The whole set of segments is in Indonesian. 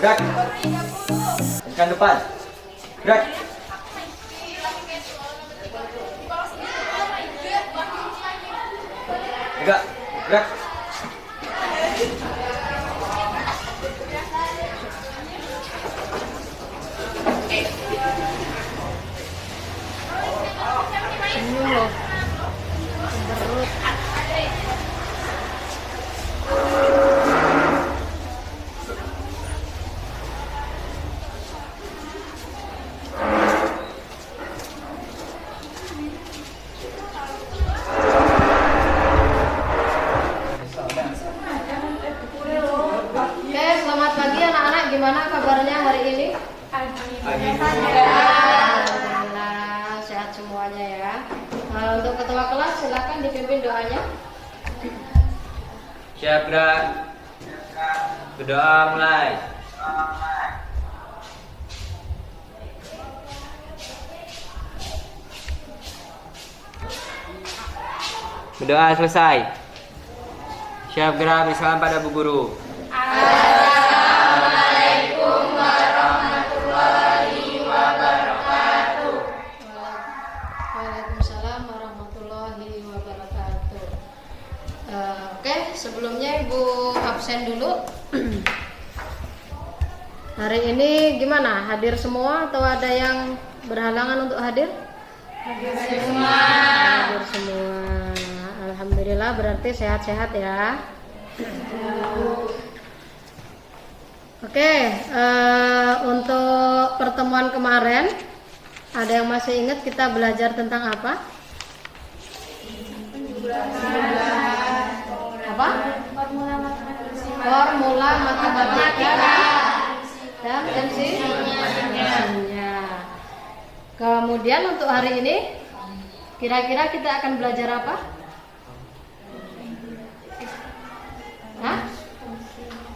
Gerak. Tekan depan. Gerak. Gerak. Gerak. Senyum loh. Berut. Oke, selamat pagi anak-anak. Gimana kabarnya hari ini? Alhamdulillah, sehat semuanya ya. Untuk ketua kelas silakan dipimpin doanya. Siap gerak. Berdoa mulai. Berdoa selesai. Siap gerak, bersalam pada Bu Guru. Assalamualaikum warahmatullahi wabarakatuh. Waalaikumsalam warahmatullahi wabarakatuh. Oke, sebelumnya Ibu absen dulu. Hari ini gimana? Hadir semua atau ada yang berhalangan untuk hadir? Hadir semua. Hadir semua. Alhamdulillah, berarti sehat-sehat ya. Oke, untuk pertemuan kemarin ada yang masih ingat kita belajar tentang apa? Apa? Formula matematika dan fungsinya. Kemudian untuk hari ini kira-kira kita akan belajar apa? Hah?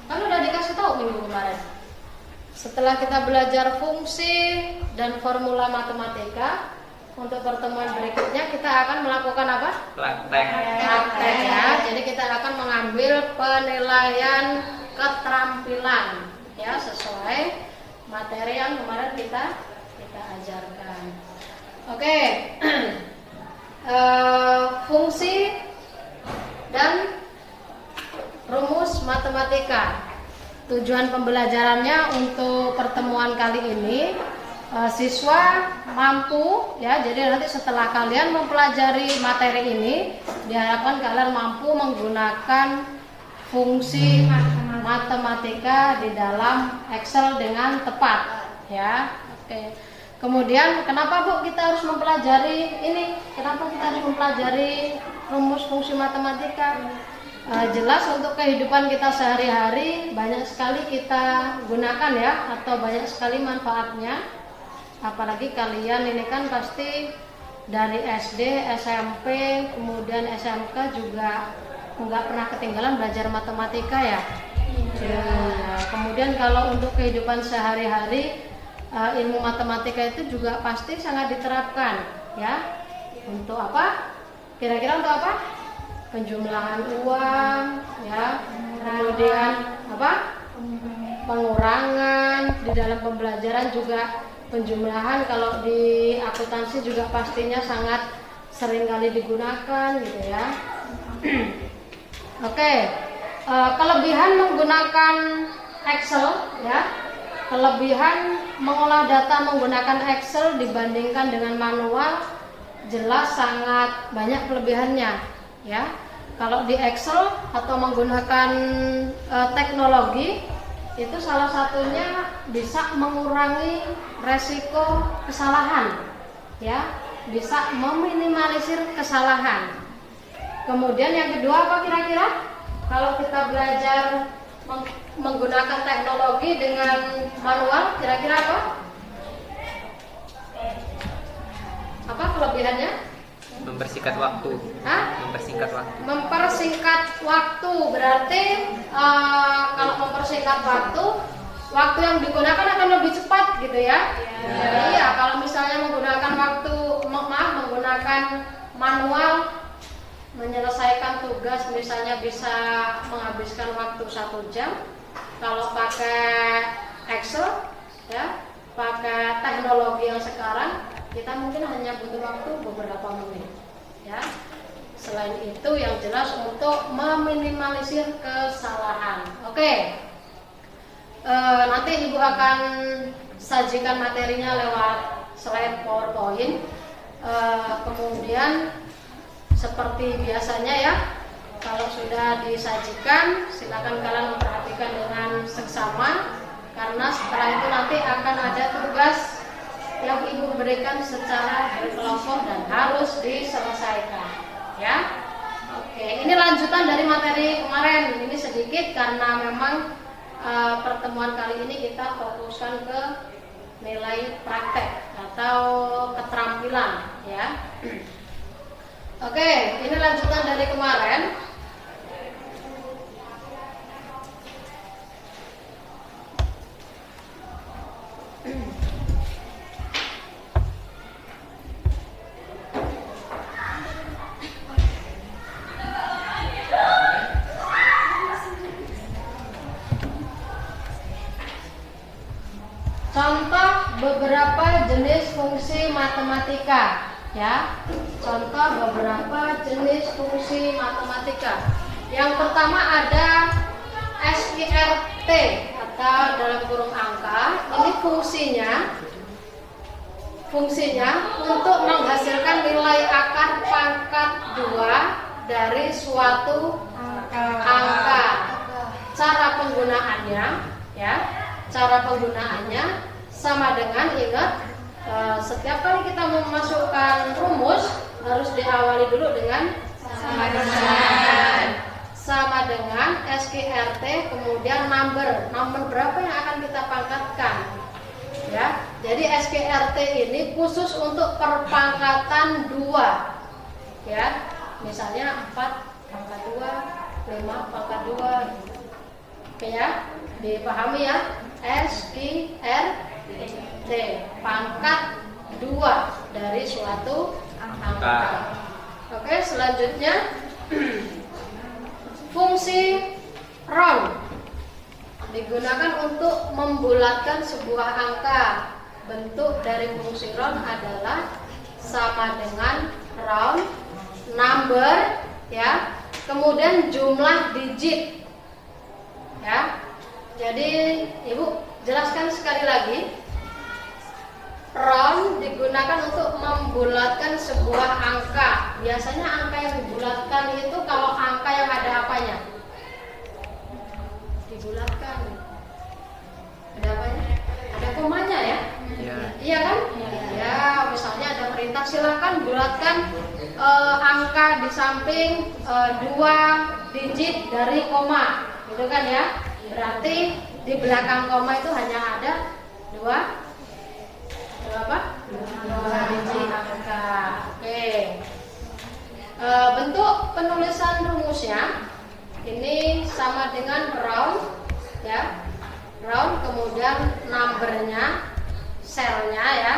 Kan udah dikasih tahu minggu kemarin. Setelah kita belajar fungsi dan formula matematika, untuk pertemuan berikutnya kita akan melakukan apa? Praktek. Praktek ya. Jadi kita akan mengambil penilaian keterampilan ya, sesuai materi yang kemarin kita ajarkan. Oke. Fungsi dan rumus matematika. Tujuan pembelajarannya untuk pertemuan kali ini, siswa mampu ya, jadi nanti setelah kalian mempelajari materi ini, diharapkan kalian mampu menggunakan fungsi matematika di dalam Excel dengan tepat ya. Oke. Kemudian kenapa Bu kita harus mempelajari ini? Kenapa kita harus mempelajari rumus fungsi matematika? Jelas untuk kehidupan kita sehari-hari banyak sekali kita gunakan ya, atau banyak sekali manfaatnya. Apalagi kalian ini kan pasti dari SD, SMP, kemudian SMK juga nggak pernah ketinggalan belajar matematika ya. Kemudian kalau untuk kehidupan sehari-hari, ilmu matematika itu juga pasti sangat diterapkan ya. Untuk apa? Kira-kira untuk apa? Penjumlahan uang ya, kemudian apa? Pengurangan, di dalam pembelajaran juga penjumlahan, kalau di akuntansi juga pastinya sangat sering kali digunakan gitu ya. Oke. Kelebihan menggunakan Excel ya, kelebihan mengolah data menggunakan Excel dibandingkan dengan manual jelas sangat banyak kelebihannya ya. Kalau di Excel atau menggunakan teknologi itu salah satunya bisa mengurangi resiko kesalahan ya, bisa meminimalisir kesalahan. Kemudian yang kedua apa kira-kira? Kalau kita belajar menggunakan teknologi dengan manual, kira-kira apa? Apa kelebihannya? Mempersingkat waktu. Hah? Mempersingkat waktu. Mempersingkat waktu berarti kalau mempersingkat waktu yang digunakan akan lebih cepat gitu ya. Iya, kalau misalnya menggunakan menggunakan manual, menyelesaikan tugas misalnya bisa menghabiskan waktu 1 jam. Kalau pakai Excel ya, pakai teknologi yang sekarang kita mungkin hanya butuh waktu beberapa menit ya. Selain itu yang jelas untuk meminimalisir kesalahan. Oke. Nanti Ibu akan sajikan materinya lewat slide PowerPoint. Kemudian seperti biasanya ya, kalau sudah disajikan silakan kalian memperhatikan dengan seksama, karena setelah itu nanti akan ada tugas yang Ibu berikan secara berkelompok dan harus diselesaikan ya. Oke, ini lanjutan dari materi kemarin. Ini sedikit karena memang pertemuan kali ini kita fokuskan ke nilai praktek atau keterampilan ya. Oke, ini lanjutan dari kemarin. Contoh beberapa jenis fungsi matematika ya. Contoh beberapa jenis fungsi matematika. Yang pertama ada SIRT atau dalam kurung angka. Ini fungsinya untuk menghasilkan nilai akar pangkat 2 dari suatu angka. Cara penggunaannya ya. Cara penggunaannya sama dengan, ingat, setiap kali kita memasukkan rumus harus diawali dulu dengan sama dengan SQRT, kemudian number berapa yang akan kita pangkatkan ya. Jadi SQRT ini khusus untuk perpangkatan 2 ya. Misalnya 4 pangkat 2, 5 pangkat 2. Oke ya, dipahami ya. SQRT, pangkat 2 dari suatu angka. Oke, selanjutnya fungsi round digunakan untuk membulatkan sebuah angka. Bentuk dari fungsi round adalah sama dengan round, number ya, kemudian jumlah digit ya. Jadi Ibu jelaskan sekali lagi. Round digunakan untuk membulatkan sebuah angka. Biasanya angka yang dibulatkan itu kalau angka yang ada apanya? Dibulatkan. Ada apanya? Ada komanya ya? Iya kan? Ya, misalnya ada perintah silakan bulatkan angka di samping 2 digit dari koma. Gitu kan ya? Berarti di belakang koma itu hanya ada 2 digit angka. Oke. Bentuk penulisan rumusnya ini sama dengan round ya. Round, kemudian numbernya, selnya ya.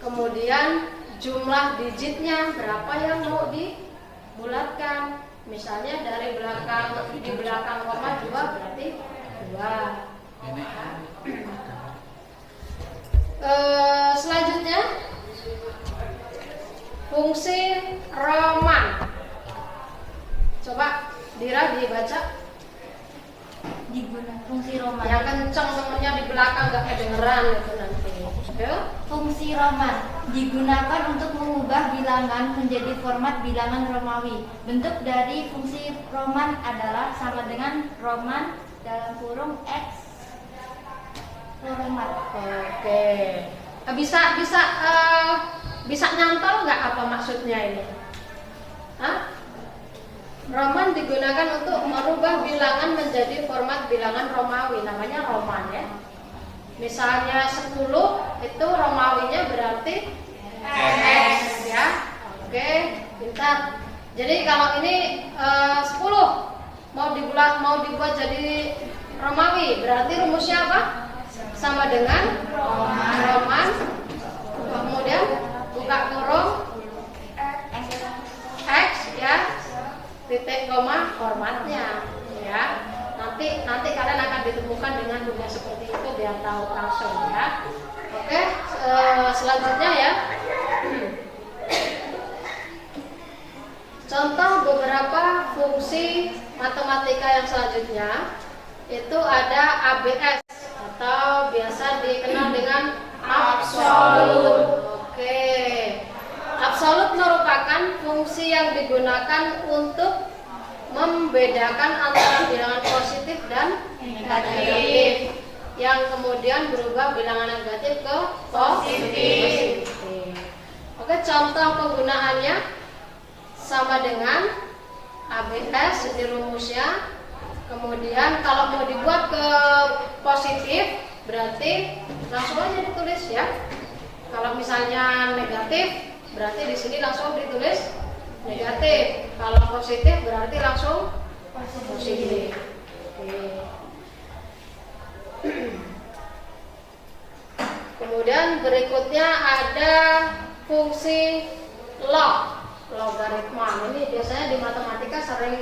Kemudian jumlah digitnya berapa yang mau dibulatkan. Misalnya di belakang koma 2 berarti 2. Selanjutnya fungsi roman. Coba Dira dibaca. Digunakan fungsi roman. Yang kencang temennya di belakang gak kedengeran itu nanti. Yuk. Fungsi roman digunakan untuk mengubah bilangan menjadi format bilangan Romawi. Bentuk dari fungsi roman adalah sama dengan roman dalam kurung X format. Oke. Bisa nyantol nggak apa maksudnya ini? Hah? Roman digunakan untuk merubah bilangan menjadi format bilangan Romawi, namanya roman ya. Misalnya 10 itu Romawinya berarti X ya. Oke, pintar. Jadi kalau ini 10 mau dibuat jadi Romawi, berarti rumusnya apa? Sama dengan roman. Kemudian buka kurung X ya. Titik koma formatnya ya. Nanti Nanti kalian akan ditemukan dengan mudah seperti itu biar tahu langsung ya. Oke, selanjutnya ya. Contoh beberapa fungsi matematika yang selanjutnya itu ada ABS atau biasa dikenal dengan absolut. Oke. Absolut merupakan fungsi yang digunakan untuk membedakan antara bilangan positif dan negatif yang kemudian berubah bilangan negatif ke positif. Oke, contoh penggunaannya sama dengan ABS di rumusnya. Kemudian kalau mau dibuat ke positif berarti langsung aja ditulis ya. Kalau misalnya negatif berarti di sini langsung ditulis negatif. Kalau positif berarti langsung positif. Oke. Kemudian berikutnya ada fungsi log, logaritma. Ini biasanya di matematika sering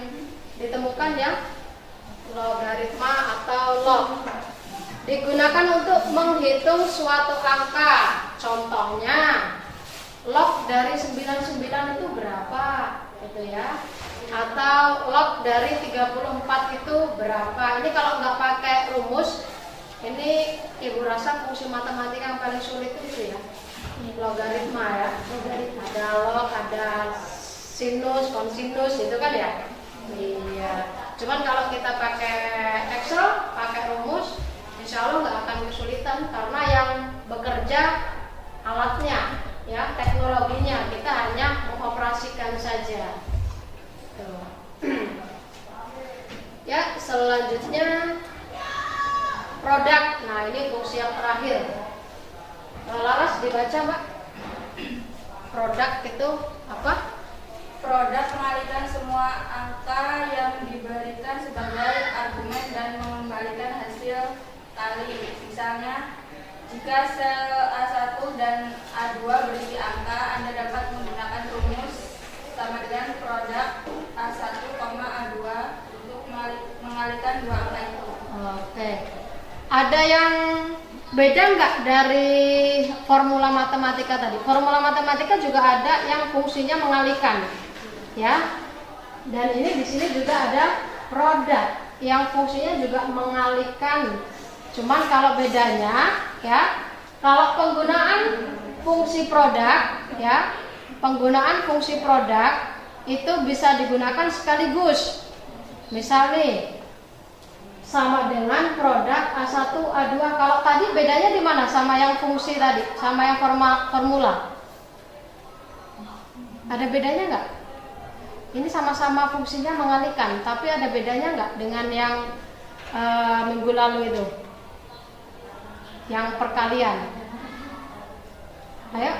ditemukan ya, logaritma atau log. Digunakan untuk menghitung suatu angka. Contohnya log dari 99 itu berapa gitu ya, atau log dari 34 itu berapa. Ini kalau nggak pakai rumus, ini ibu rasa fungsi matematika yang paling sulit itu ya, logaritma ya. Ada log, ada sinus, kosinus itu kan ya. Iya, cuman kalau kita pakai Excel, pakai rumus, insya Allah nggak akan kesulitan karena yang bekerja alatnya ya, teknologinya, kita hanya mengoperasikan saja. Tuh. Ya, selanjutnya produk. Nah, ini fungsi yang terakhir. Laras dibaca, Mbak. Produk itu apa? Produk mengalihkan semua angka yang diberikan sebagai argumen dan mengembalikan hasil kali. Misalnya, jika sel A1 dan A2 berisi angka, Anda dapat menggunakan rumus sama dengan produk A1, A2 untuk mengalihkan dua angka itu. Oke. Ada yang beda nggak dari formula matematika tadi? Formula matematika juga ada yang fungsinya mengalihkan, ya. Dan ini di sini juga ada produk yang fungsinya juga mengalihkan. Cuman kalau bedanya, ya, kalau penggunaan fungsi produk, ya, penggunaan fungsi produk itu bisa digunakan sekaligus. Misal nih, sama dengan produk A1, A2. Kalau tadi bedanya di mana sama yang fungsi tadi, sama yang formula? Ada bedanya nggak? Ini sama-sama fungsinya mengalihkan, tapi ada bedanya nggak dengan yang minggu lalu itu? Yang perkalian. Ayo,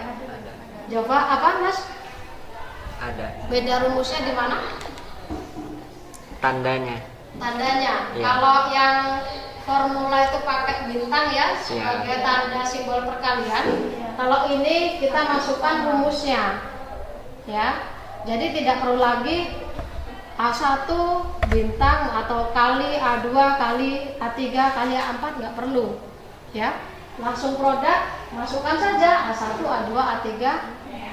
coba apa, Mas? Ada. Beda rumusnya di mana? Tandanya. Tandanya. Ya. Kalau yang formula itu pakai bintang ya sebagai tanda simbol perkalian. Kalau ini kita masukkan rumusnya. Ya. Jadi tidak perlu lagi A1 bintang atau kali A2 kali A3 kali A4, nggak perlu. Ya. Langsung produk, masukkan saja A1, A2, A3.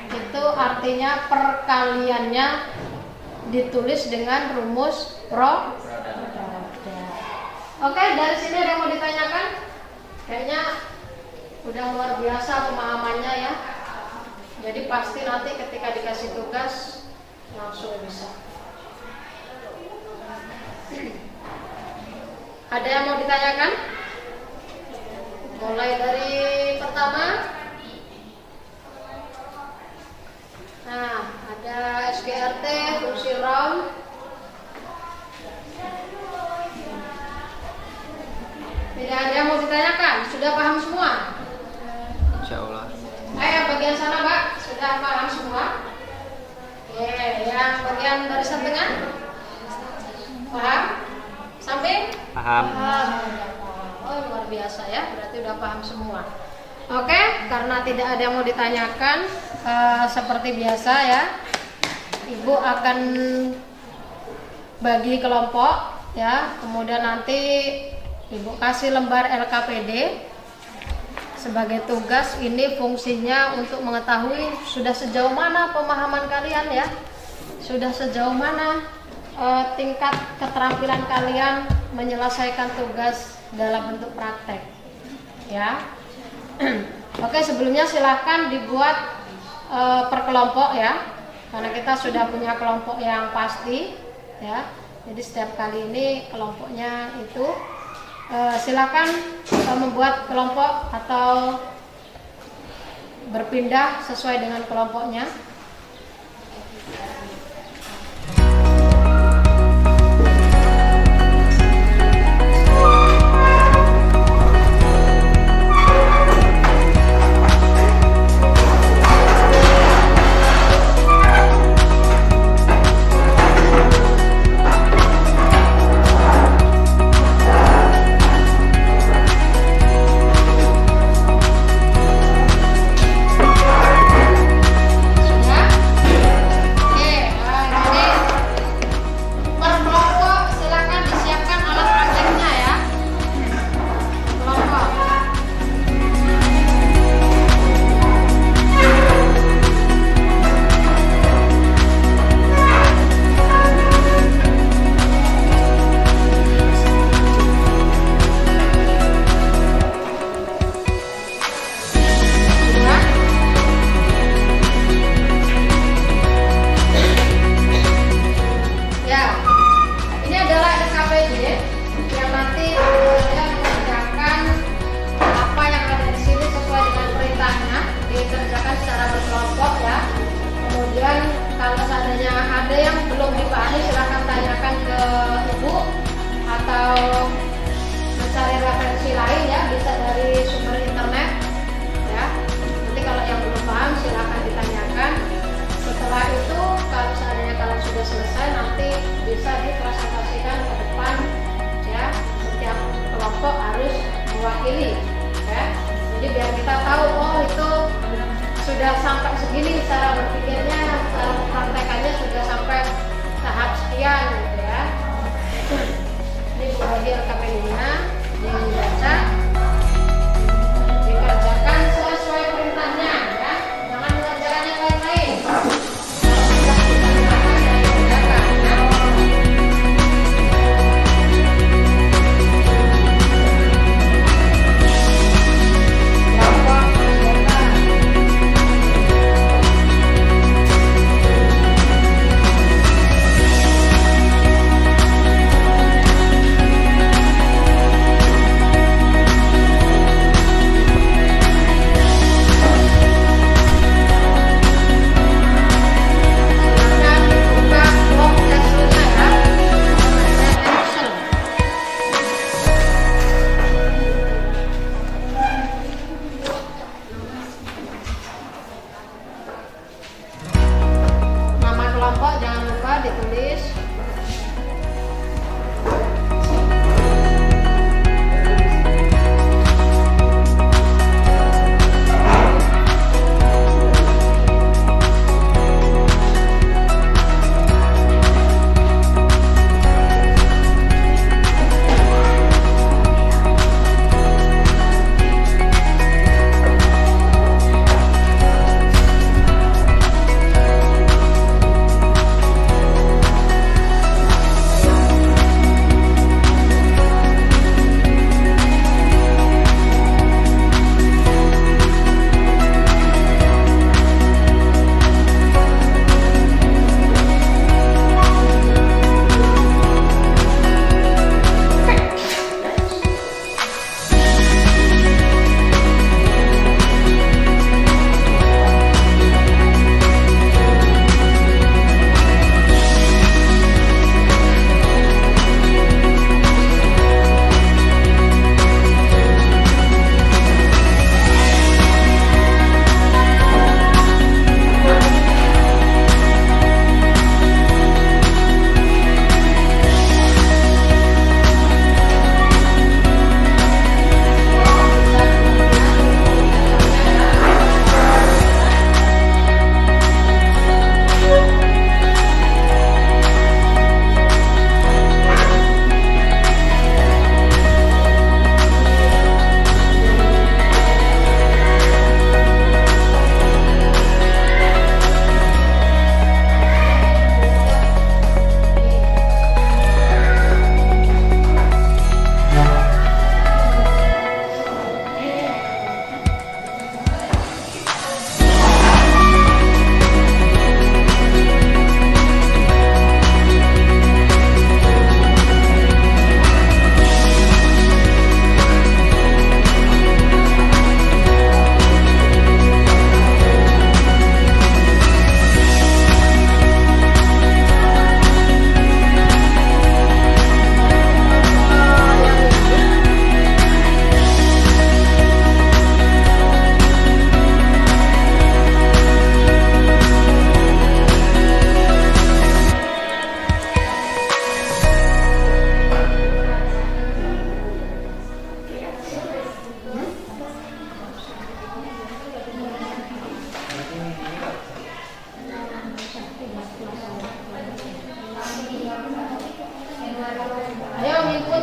Itu artinya perkaliannya ditulis dengan rumus produk. Oke, dari sini ada yang mau ditanyakan? Kayaknya udah luar biasa pemahamannya ya. Jadi pasti nanti ketika dikasih tugas langsung bisa. Ada yang mau ditanyakan? Mulai dari pertama. Nah, ada SGRT, fungsi round. Tidak ada yang mau ditanyakan? Sudah paham semua? Insya Allah. Ayo bagian sana, Mbak. Sudah paham semua? Oke, yang bagian barisan tengah? Paham? Samping? Paham. Oh, luar biasa ya. Berarti udah paham semua. Oke, karena tidak ada yang mau ditanyakan, seperti biasa ya, Ibu akan bagi kelompok ya. Kemudian nanti Ibu kasih lembar LKPD sebagai tugas. Ini fungsinya untuk mengetahui sudah sejauh mana pemahaman kalian ya, sudah sejauh mana tingkat keterampilan kalian menyelesaikan tugas dalam bentuk praktek ya. Oke, sebelumnya silahkan dibuat per kelompok ya, karena kita sudah punya kelompok yang pasti ya. Jadi setiap kali ini kelompoknya itu silakan membuat kelompok atau berpindah sesuai dengan kelompoknya. Sudah sampai segini cara berpikirnya, cara praktekannya sudah sampai tahap sekian gitu ya. Ini bagi LKPD-nya dibaca, dikerjakan sesuai perintahnya ya, jangan mengerjakan yang lain-lain.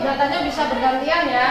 datanya bisa bergantian ya.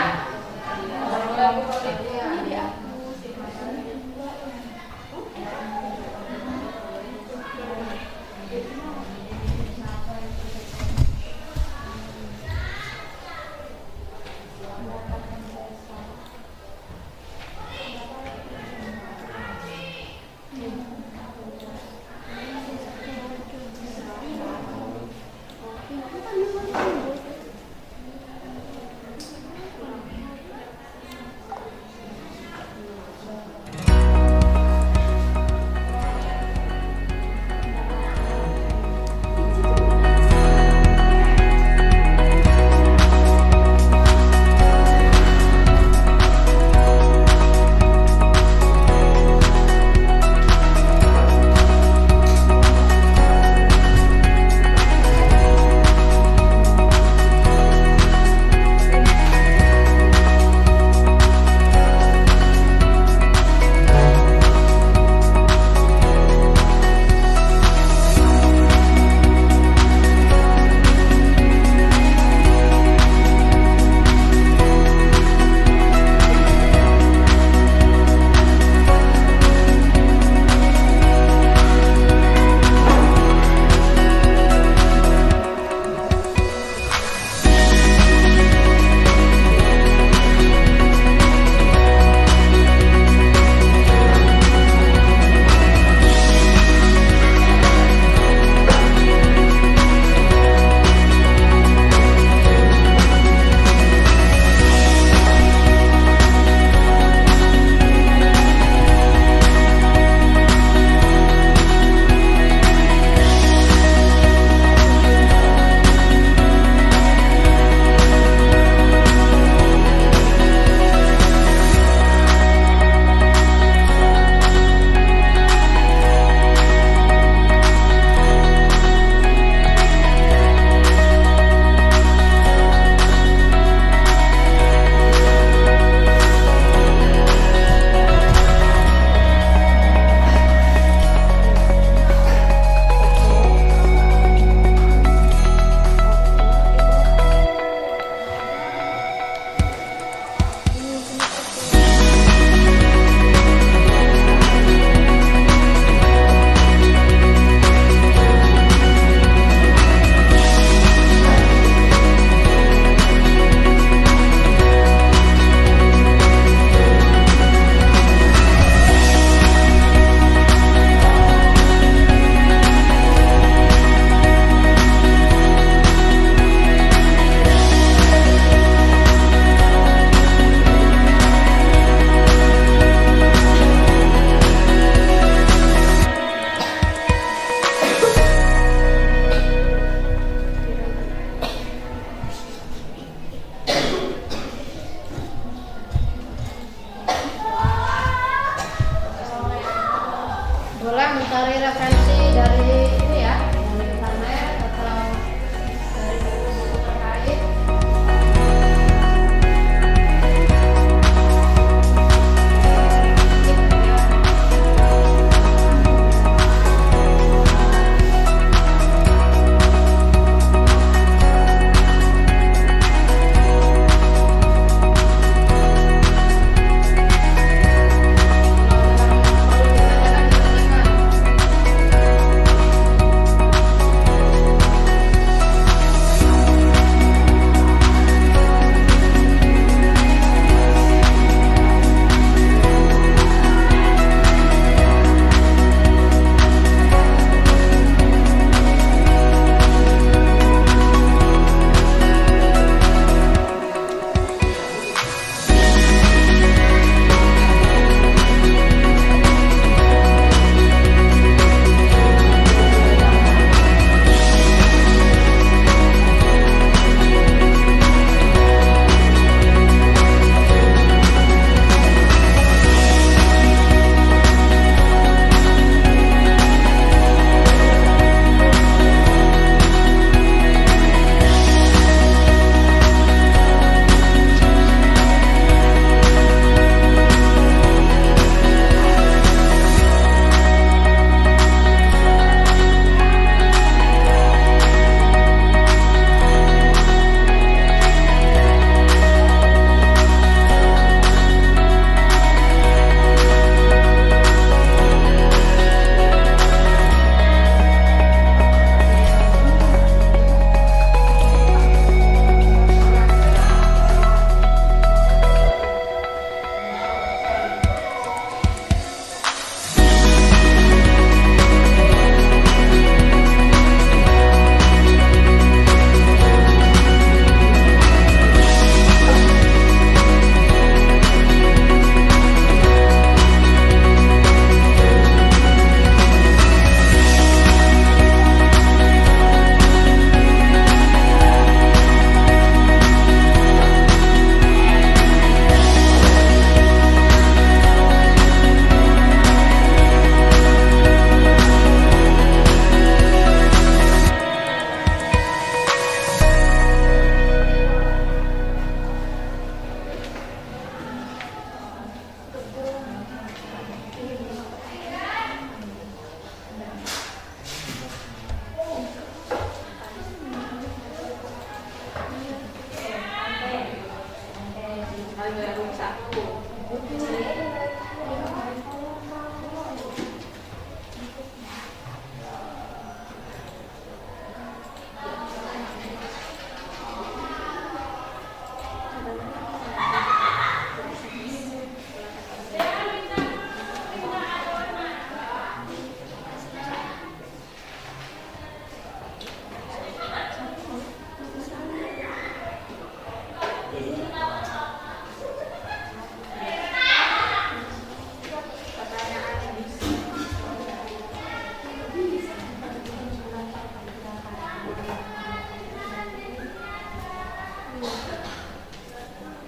baru 1.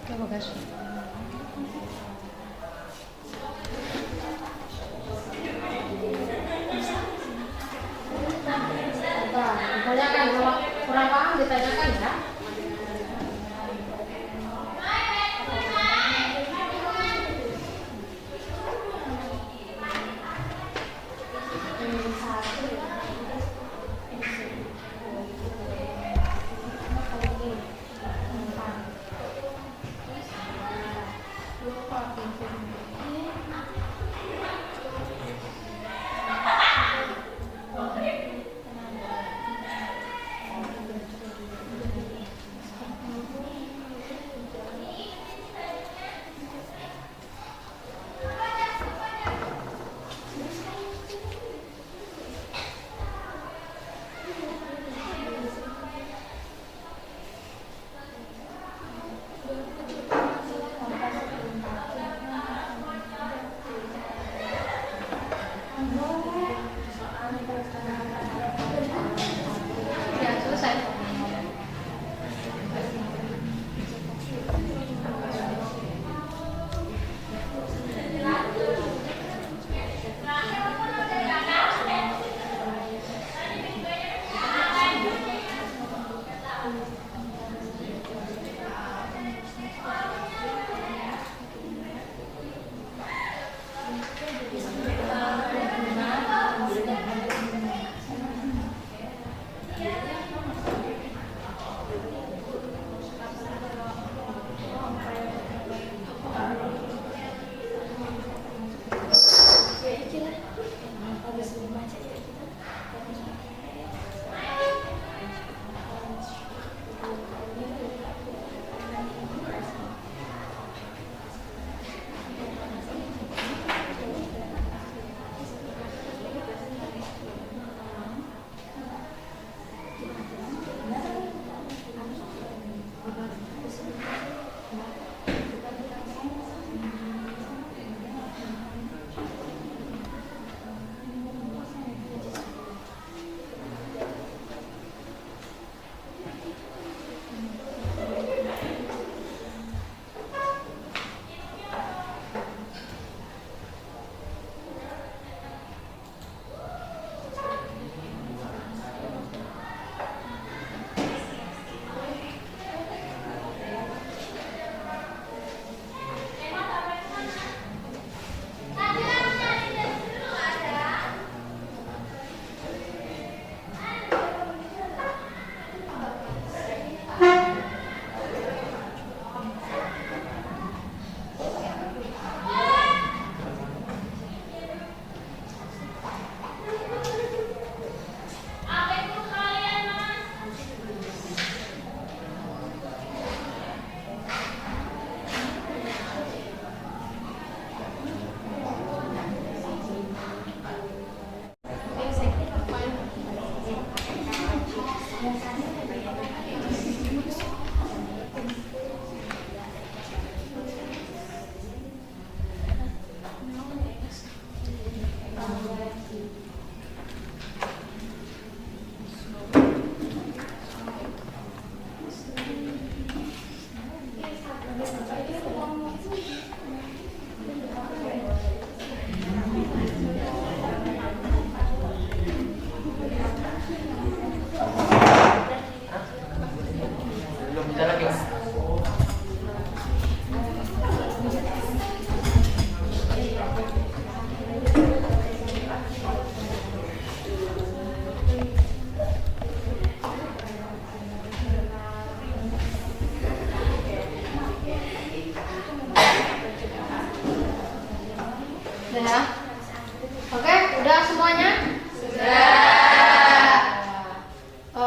Terima kasih. Ditanyakan, kalau kurang paham ditanyakan ya. Ya, selesai.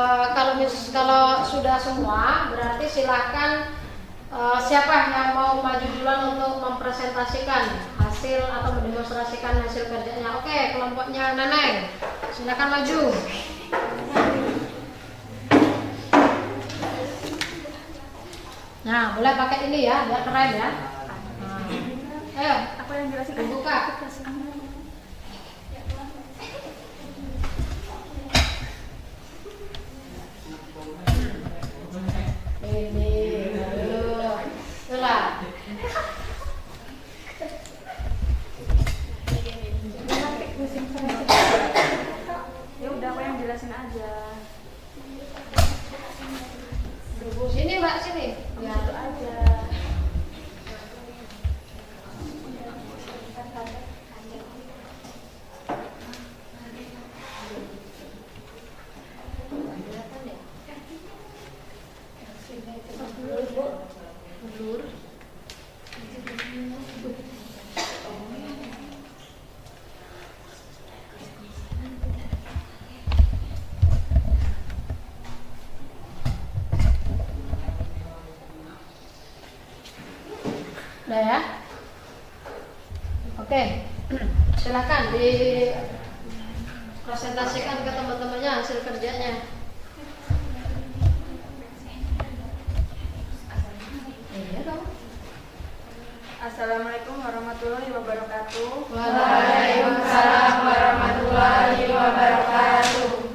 Kalau sudah semua, berarti silahkan siapa yang mau maju duluan untuk mempresentasikan hasil atau mendemonstrasikan hasil kerjanya. Oke, kelompoknya Neneng, silakan maju. Nah, boleh pakai ini ya, biar keren ya. Nah, ayo, Apa yang jelasin? dibuka. Ini, aduh, itulah. Ya udah, aku yang jelasin aja. Sini Mbak, sini. Ya, Itu aja. udah ya. Oke, silakan dipresentasikan ke teman-temannya hasil kerjanya. Iya dong. Assalamualaikum warahmatullahi wabarakatuh. Waalaikumsalam warahmatullahi wabarakatuh.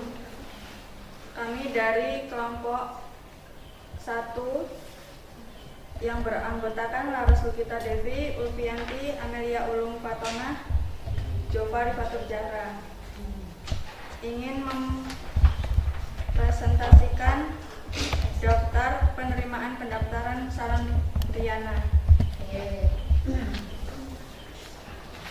Kami dari kelompok 1 yang beranggotakan Laras Lukita Devi, Ulfianti, Amelia Ulung Fatonah, Jova Rifatur Jahra, ingin mempresentasikan daftar penerimaan pendaftaran Sarandriana. Oke.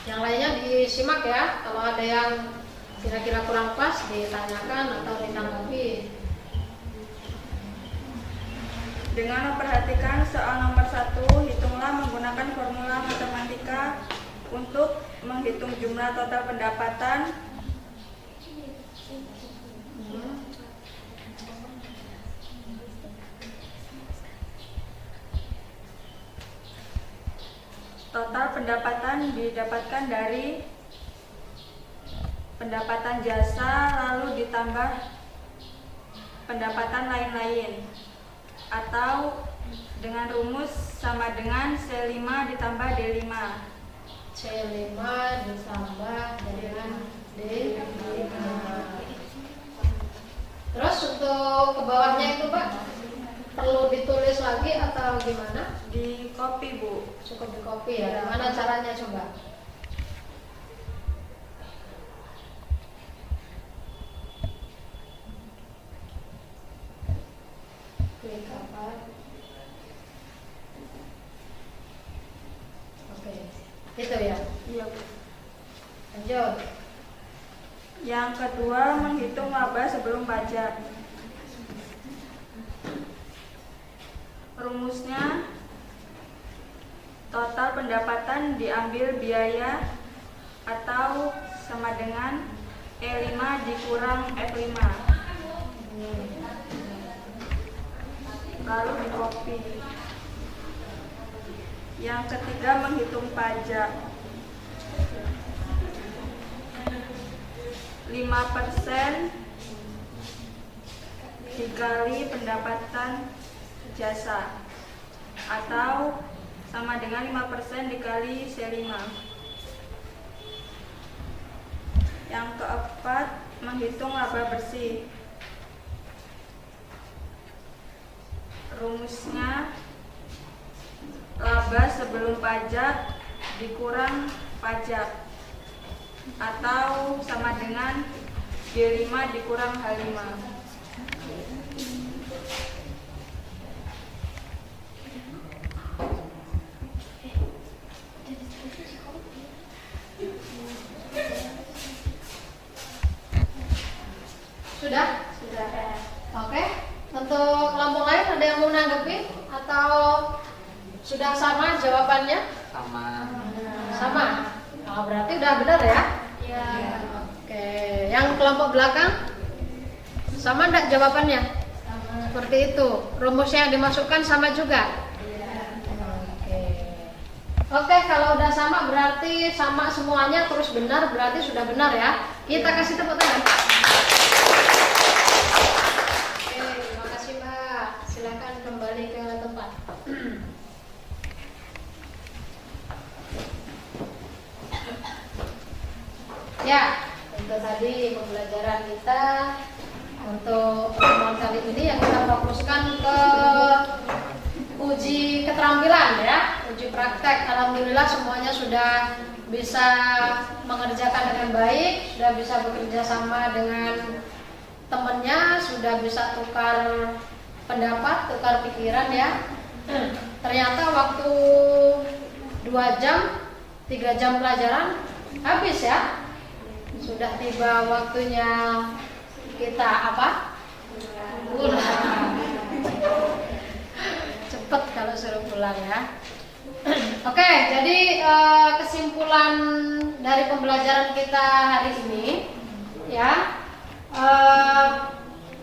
Yang lainnya disimak ya. Kalau ada yang kira-kira kurang pas ditanyakan atau ditanggapi. Dengan memperhatikan soal nomor 1, hitunglah menggunakan formula matematika untuk menghitung jumlah total pendapatan didapatkan dari pendapatan jasa lalu ditambah pendapatan lain-lain, atau dengan rumus sama dengan C5 ditambah D5. C5 ditambah dengan D5. Terus untuk ke bawahnya itu Pak, perlu ditulis lagi atau gimana? Di copy, Bu. Cukup di copy ya. Gimana caranya coba? Klik apa? Oke, itu ya. Iya, Bu. Lanjut. Yang kedua, menghitung laba sebelum pajak. Rumusnya, total pendapatan diambil biaya atau sama dengan E5 dikurang F5. Lalu di copy. Yang ketiga, menghitung pajak. 5% dikali pendapatan jasa, atau sama dengan 5% dikali C5. Yang keempat, menghitung laba bersih. Rumusnya, laba sebelum pajak dikurang pajak, atau sama dengan G5 dikurang H5. Sudah? Sudah. Oke. Untuk kelompok lain ada yang mau nanggepin atau sudah sama jawabannya? Sama. Sama. Oh, berarti udah benar ya? Ya. Oke. Yang kelompok belakang Sama enggak jawabannya? Seperti itu. Rumusnya yang dimasukkan sama juga. Oke, kalau udah sama berarti sama semuanya terus benar, berarti sudah benar ya. Kita kasih tepuk tangan. Oke, terima kasih Mbak. Silakan kembali ke tempat. Ya, itu tadi pembelajaran kita untuk pertemuan kali ini yang kita fokuskan ke uji keterampilan ya, uji praktek. Alhamdulillah semuanya sudah bisa mengerjakan dengan baik, sudah bisa bekerja sama dengan temannya, sudah bisa tukar pendapat, tukar pikiran ya. Ternyata waktu 2 jam, 3 jam pelajaran habis ya. Sudah tiba waktunya kita apa? Pulang. Cepet kalau suruh pulang ya. Oke, jadi kesimpulan dari pembelajaran kita hari ini ya,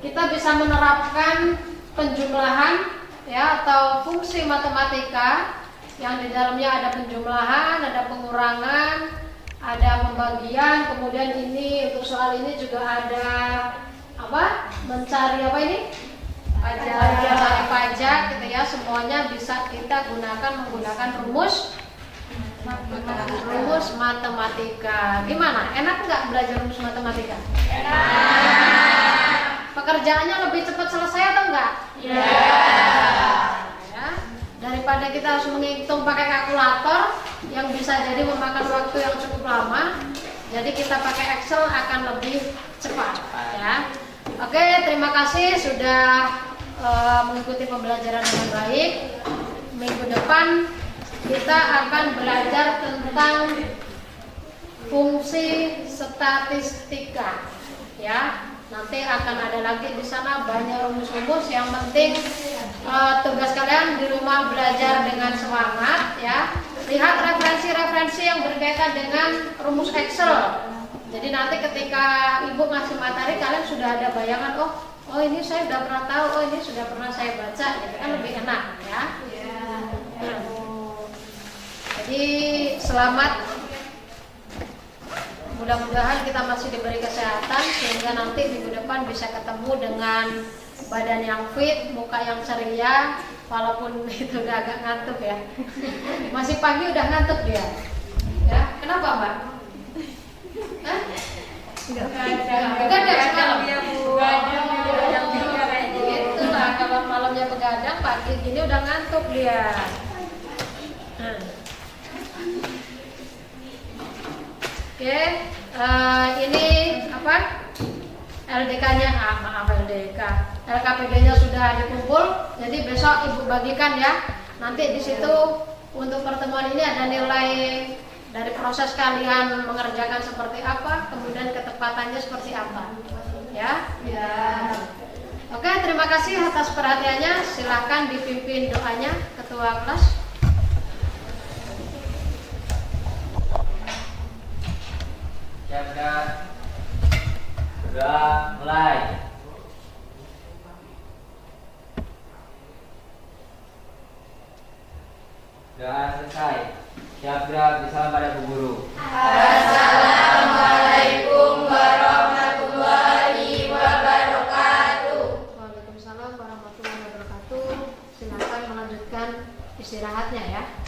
kita bisa menerapkan penjumlahan ya atau fungsi matematika yang di dalamnya ada penjumlahan, ada pengurangan, ada pembagian, kemudian ini untuk soal ini juga ada apa? Mencari apa ini? Pajak, pajak gitu ya. Semuanya bisa kita gunakan menggunakan rumus matematika. Gimana? Enak nggak belajar rumus matematika? Enak. Pekerjaannya lebih cepat selesai atau enggak? Iya. Ya. Daripada kita harus menghitung pakai kalkulator yang bisa jadi memakan waktu yang cukup lama, jadi kita pakai Excel akan lebih cepat ya. Oke, terima kasih sudah mengikuti pembelajaran dengan baik. Minggu depan kita akan belajar tentang fungsi statistika ya. Nanti akan ada lagi di sana banyak rumus-rumus. Yang penting tugas kalian di rumah belajar dengan semangat ya. Lihat referensi-referensi yang berkaitan dengan rumus Excel. Jadi nanti ketika ibu ngasih materi kalian sudah ada bayangan, oh ini saya sudah pernah tahu, oh ini sudah pernah saya baca, gitu kan lebih enak ya. Jadi selamat, mudah-mudahan kita masih diberi kesehatan sehingga nanti minggu depan bisa ketemu dengan badan yang fit, muka yang ceria, walaupun itu udah agak ngantuk ya. Masih pagi udah ngantuk dia. Ya, kenapa Mbak? Begadang ya Bu. Itulah kalau malamnya begadang, pagi gini udah ngantuk dia. Oke, ini apa? LDK-nya, maaf LDK, LKPD-nya sudah dikumpul. Jadi besok ibu bagikan ya. Nanti di situ untuk pertemuan ini ada nilai dari proses kalian mengerjakan seperti apa, kemudian ketepatannya seperti apa, ya. Oke, terima kasih atas perhatiannya. Silakan dipimpin doanya ketua kelas. Siap, sudah mulai. Sudah selesai. Siap gerak, salam pada Bu Guru. Assalamualaikum warahmatullahi wabarakatuh. Waalaikumsalam warahmatullahi wabarakatuh. Silakan melanjutkan istirahatnya ya.